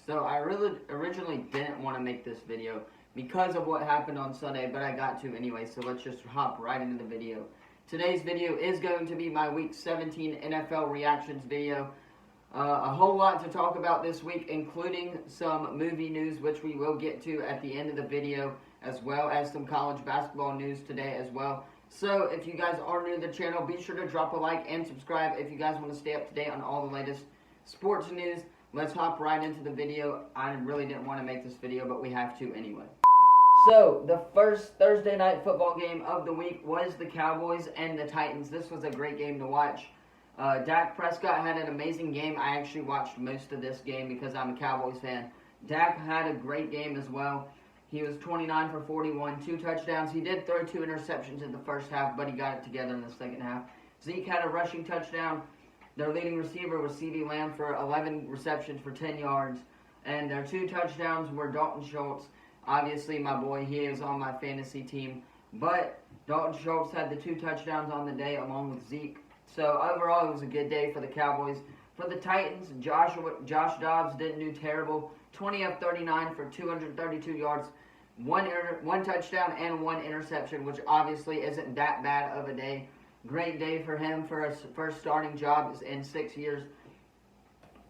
So I really originally didn't want to make this video because of what happened on Sunday, but I got to anyway, so let's just hop right into the video. Today's video is going to be my Week 17 NFL reactions video. A whole lot to talk about this week, including some movie news, which we will get to at the end of the video, as well as some college basketball news today as well. So if you guys are new to the channel, be sure to drop a like and subscribe if you guys want to stay up to date on all the latest sports news. Let's hop right into the video. I really didn't want to make this video, but we have to anyway. So, the first Thursday night football game of the week was the Cowboys and the Titans. This was a great game to watch. Dak Prescott had an amazing game. I actually watched most of this game because I'm a Cowboys fan. Dak had a great game as well. He was 29 for 41, 2 touchdowns. He did throw 2 interceptions in the first half, but he got it together in the second half. Zeke had a rushing touchdown. Their leading receiver was CeeDee Lamb for 11 receptions for 10 yards. And their 2 touchdowns were Dalton Schultz. Obviously, my boy, he is on my fantasy team. But Dalton Schultz had the 2 touchdowns on the day along with Zeke. So, overall, it was a good day for the Cowboys. For the Titans, Josh Dobbs didn't do terrible. 20 of 39 for 232 yards, one touchdown and 1 interception, which obviously isn't that bad of a day. Great day for him for his first starting job in 6 years.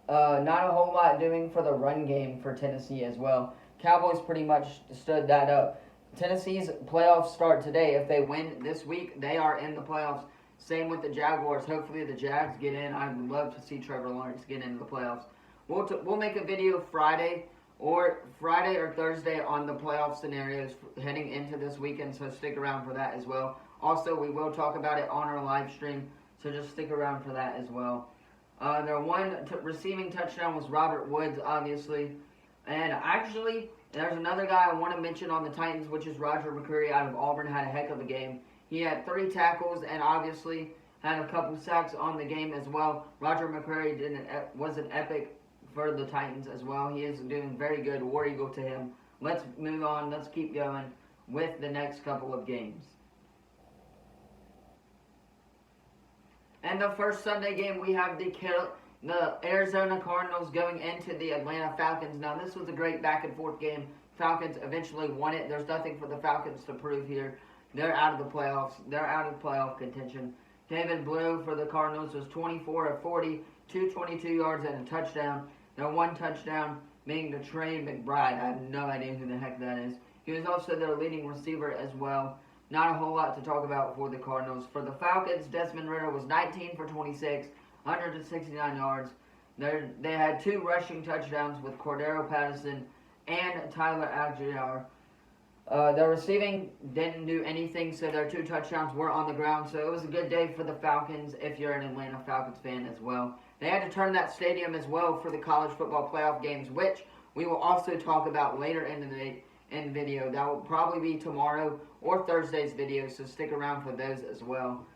Not a whole lot doing for the run game for Tennessee as well. Cowboys pretty much stood that up. Tennessee's playoffs start today. If they win this week, they are in the playoffs. Same with the Jaguars. Hopefully the Jags get in. I would love to see Trevor Lawrence get into the playoffs. We'll make a video Friday or Thursday on the playoff scenarios heading into this weekend, so stick around for that as well. Also, we will talk about it on our live stream, so just stick around for that as well. Their one receiving touchdown was Robert Woods, obviously. And actually, there's another guy I want to mention on the Titans, which is Roger McCreary out of Auburn. Had a heck of a game. He had 3 tackles and obviously had a couple sacks on the game as well. Roger McCreary was an epic for the Titans as well. He is doing very good. War Eagle to him. Let's move on. Let's keep going with the next couple of games. And the first Sunday game, we have the Arizona Cardinals going into the Atlanta Falcons. Now, this was a great back-and-forth game. Falcons eventually won it. There's nothing for the Falcons to prove here. They're out of the playoffs. They're out of playoff contention. David Blue for the Cardinals was 24 of 40, 222 yards and a touchdown. Their 1 touchdown being to Trey McBride. I have no idea who the heck that is. He was also their leading receiver as well. Not a whole lot to talk about for the Cardinals. For the Falcons, Desmond Ridder was 19 for 26, 169 yards. They had 2 rushing touchdowns with Cordero Patterson and Tyler Algier. Their receiving didn't do anything, so their 2 touchdowns were on the ground. So it was a good day for the Falcons if you're an Atlanta Falcons fan as well. They had to turn that stadium as well for the college football playoff games, which we will also talk about later in the video. That will probably be tomorrow or Thursday's video, so stick around for those as well.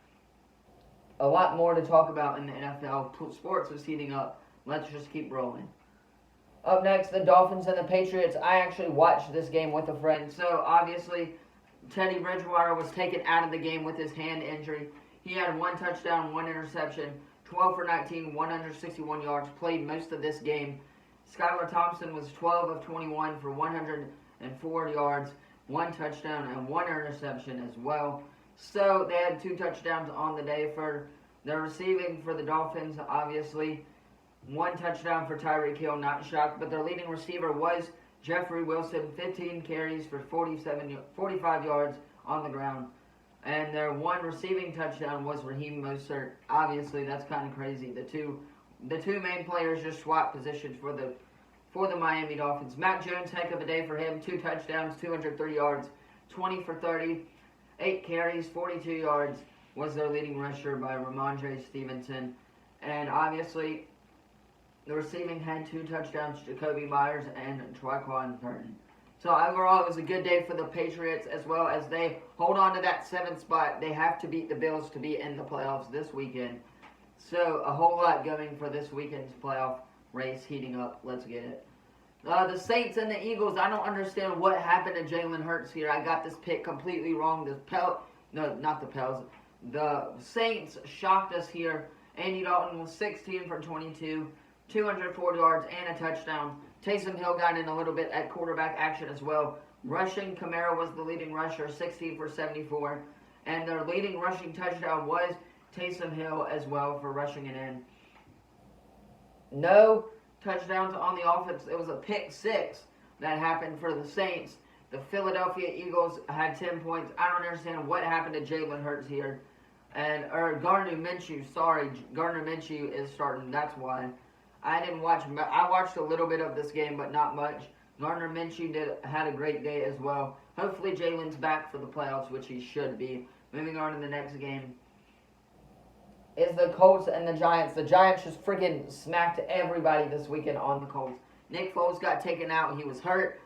A lot more to talk about in the NFL. Sports is heating up. Let's just keep rolling. Up next, the Dolphins and the Patriots. I actually watched this game with a friend. So, obviously, Teddy Bridgewater was taken out of the game with his hand injury. He had 1 touchdown, 1 interception, 12 for 19, 161 yards, played most of this game. Skylar Thompson was 12 of 21 for 104 yards, 1 touchdown, and 1 interception as well. So, they had 2 touchdowns on the day for their receiving for the Dolphins, obviously. 1 touchdown for Tyreek Hill, not shocked, but their leading receiver was Jeffrey Wilson, 15 carries for 45 yards on the ground. And their 1 receiving touchdown was Raheem Mostert. Obviously, that's kind of crazy. The two main players just swapped positions for the Miami Dolphins. Mac Jones, heck of a day for him. 2 touchdowns, 203 yards, 20 for 30, 8 carries, 42 yards was their leading rusher by Ramondre Stevenson. And obviously, the receiving had 2 touchdowns, Jacoby Myers and Tyquan Thornton. So overall, it was a good day for the Patriots as well as they hold on to that 7th spot. They have to beat the Bills to be in the playoffs this weekend. So a whole lot going for this weekend's playoff race heating up. Let's get it. The Saints and the Eagles, I don't understand what happened to Jalen Hurts here. I got this pick completely wrong. The Saints shocked us here. Andy Dalton was 16 for 22, 204 yards, and a touchdown. Taysom Hill got in a little bit at quarterback action as well. Rushing, Kamara was the leading rusher, 16 for 74. And their leading rushing touchdown was Taysom Hill as well for rushing it in. No touchdowns on the offense. It was a pick six that happened for the Saints. The Philadelphia Eagles had 10 points. I don't understand what happened to Jalen Hurts here. Or Gardner Minshew, sorry. Gardner Minshew is starting, that's why. I didn't watch, I watched a little bit of this game, but not much. Gardner Minshew had a great day as well. Hopefully Jalen's back for the playoffs, which he should be. Moving on to the next game is the Colts and the Giants. The Giants just freaking smacked everybody this weekend on the Colts. Nick Foles got taken out. He was hurt.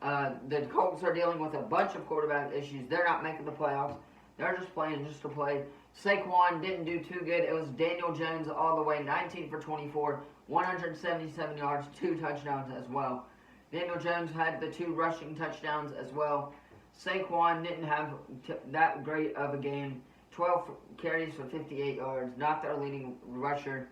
The Colts are dealing with a bunch of quarterback issues. They're not making the playoffs. They're just playing just to play. Saquon didn't do too good. It was Daniel Jones all the way, 19 for 24, 177 yards, 2 touchdowns as well. Daniel Jones had the 2 rushing touchdowns as well. Saquon didn't have that great of a game. 12 carries for 58 yards, not their leading rusher.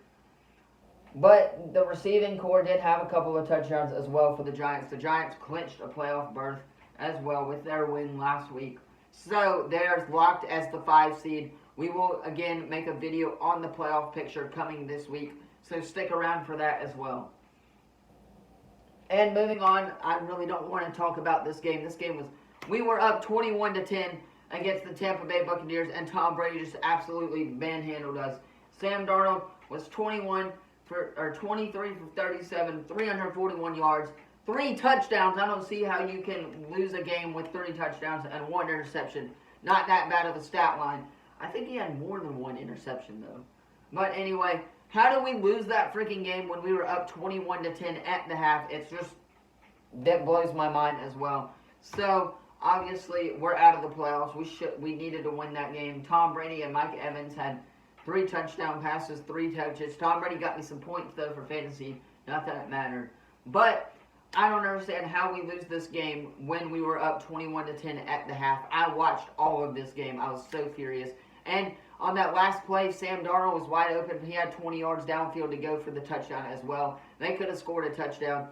But the receiving core did have a couple of touchdowns as well for the Giants. The Giants clinched a playoff berth as well with their win last week. So they're locked as the 5 seed. We will again make a video on the playoff picture coming this week. So stick around for that as well. And moving on, I really don't want to talk about this game. This game was, we were up 21-10 against the Tampa Bay Buccaneers, and Tom Brady just absolutely manhandled us. Sam Darnold was 23 for 37, 341 yards, 3 touchdowns. I don't see how you can lose a game with 3 touchdowns and 1 interception. Not that bad of a stat line. I think he had more than 1 interception though. But anyway, how do we lose that freaking game when we were up 21-10 at the half? It's just, that blows my mind as well. So obviously, we're out of the playoffs. We needed to win that game. Tom Brady and Mike Evans had 3 touchdown passes, 3 touches. Tom Brady got me some points, though, for fantasy. Not that it mattered. But I don't understand how we lose this game when we were up 21-10 at the half. I watched all of this game. I was so furious. And on that last play, Sam Darnold was wide open. He had 20 yards downfield to go for the touchdown as well. They could have scored a touchdown.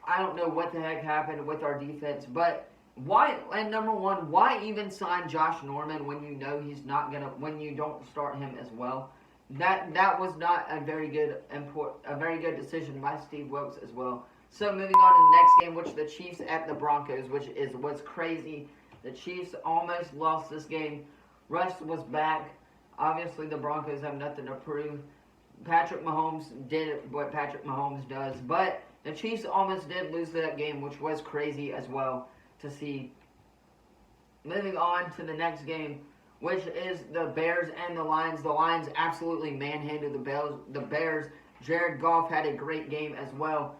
I don't know what the heck happened with our defense, but why? And number one, why even sign Josh Norman when you know he's not gonna? When you don't start him as well, that was not a very good decision by Steve Wilkes as well. So moving on to the next game, which the Chiefs at the Broncos, was crazy. The Chiefs almost lost this game. Russ was back. Obviously, the Broncos have nothing to prove. Patrick Mahomes did what Patrick Mahomes does, but the Chiefs almost did lose that game, which was crazy as well to see. Moving on to the next game, which is the Bears and the Lions. The Lions absolutely manhandled the Bears. Jared Goff had a great game as well.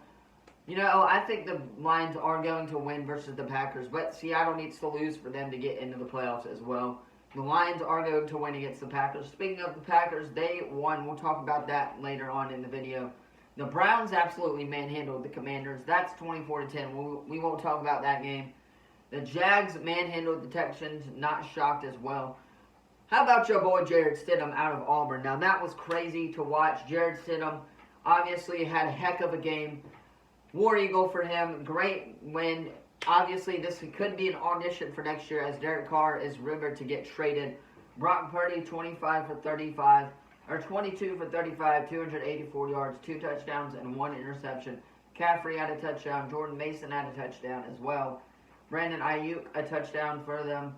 You know, I think the Lions are going to win versus the Packers, but Seattle needs to lose for them to get into the playoffs as well. The Lions are going to win against the Packers. Speaking of the Packers, they won. We'll talk about that later on in the video. The Browns absolutely manhandled the Commanders. That's 24-10. We won't talk about that game. The Jags manhandled the Texans. Not shocked as well. How about your boy Jarrett Stidham out of Auburn? Now, that was crazy to watch. Jarrett Stidham obviously had a heck of a game. War Eagle for him. Great win. Obviously, this could be an audition for next year as Derek Carr is rumored to get traded. Brock Purdy, 25 for 35. Or 22 for 35, 284 yards, 2 touchdowns, and 1 interception. Caffrey had a touchdown. Jordan Mason had a touchdown as well. Brandon Ayuk, a touchdown for them.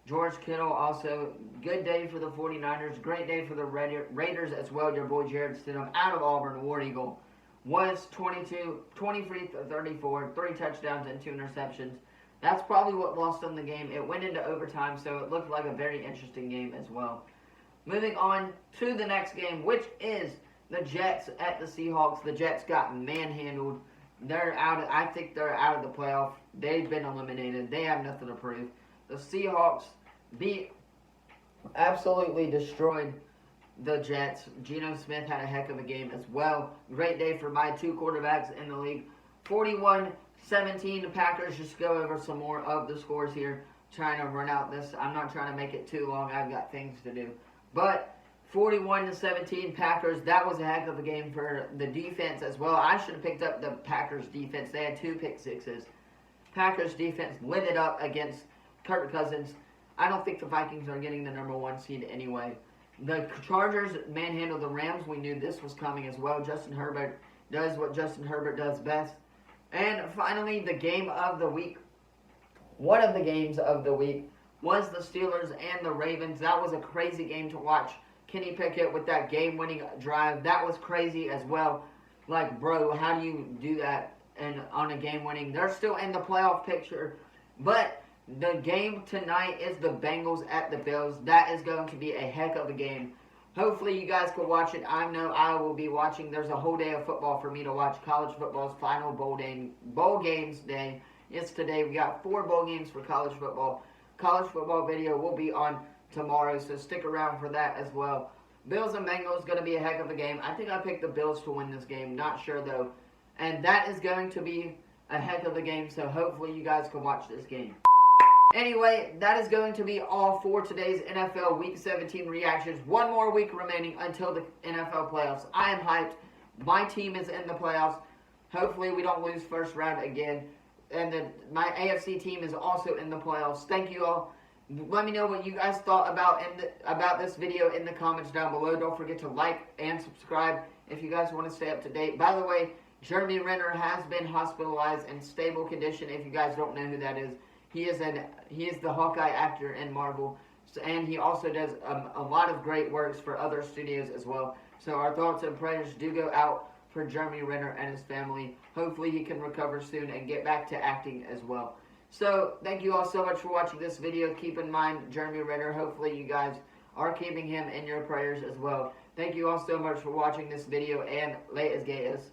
George Kittle also, good day for the 49ers. Great day for the Raiders as well. Your boy Jarrett Stidham out of Auburn, War Eagle, was 23 for 34, 3 touchdowns and 2 interceptions. That's probably what lost them the game. It went into overtime, so it looked like a very interesting game as well. Moving on to the next game, which is the Jets at the Seahawks. The Jets got manhandled. They're out. I think they're out of the playoff. They've been eliminated. They have nothing to prove. The Seahawks absolutely destroyed the Jets. Geno Smith had a heck of a game as well. Great day for my 2 quarterbacks in the league. 41-17. The Packers. Just go over some more of the scores here. Trying to run out this. I'm not trying to make it too long. I've got things to do. But 41-17 Packers. That was a heck of a game for the defense as well. I should have picked up the Packers defense. They had 2 pick sixes. Packers defense lit it up against Kirk Cousins. I don't think the Vikings are getting the #1 seed anyway. The Chargers manhandled the Rams. We knew this was coming as well. Justin Herbert does what Justin Herbert does best. And finally, the game of the week. One of the games of the week was the Steelers and the Ravens. That was a crazy game to watch. Kenny Pickett with that game-winning drive. That was crazy as well. Like, bro, how do you do that on a game-winning? They're still in the playoff picture. But the game tonight is the Bengals at the Bills. That is going to be a heck of a game. Hopefully you guys can watch it. I know I will be watching. There's a whole day of football for me to watch. College football's final bowl games day. It's today. We got 4 bowl games for college football. College football video will be on tomorrow, so stick around for that as well. Bills and Bengals going to be a heck of a game. I think I picked the Bills to win this game. Not sure though. And that is going to be a heck of a game, so hopefully you guys can watch this game. Anyway, that is going to be all for today's NFL Week 17 reactions. One more week remaining until the NFL playoffs. I am hyped. My team is in the playoffs. Hopefully we don't lose first round again. And my AFC team is also in the playoffs. Thank you all. Let me know what you guys thought about this video in the comments down below. Don't forget to like and subscribe if you guys want to stay up to date. By the way, Jeremy Renner has been hospitalized in stable condition. If you guys don't know who that is, he is the Hawkeye actor in Marvel, and he also does a lot of great works for other studios as well. So our thoughts and prayers do go out for Jeremy Renner and his family. Hopefully he can recover soon and get back to acting as well. So thank you all so much for watching this video. Keep in mind Jeremy Renner. Hopefully you guys are keeping him in your prayers as well. Thank you all so much for watching this video, and late as gay is.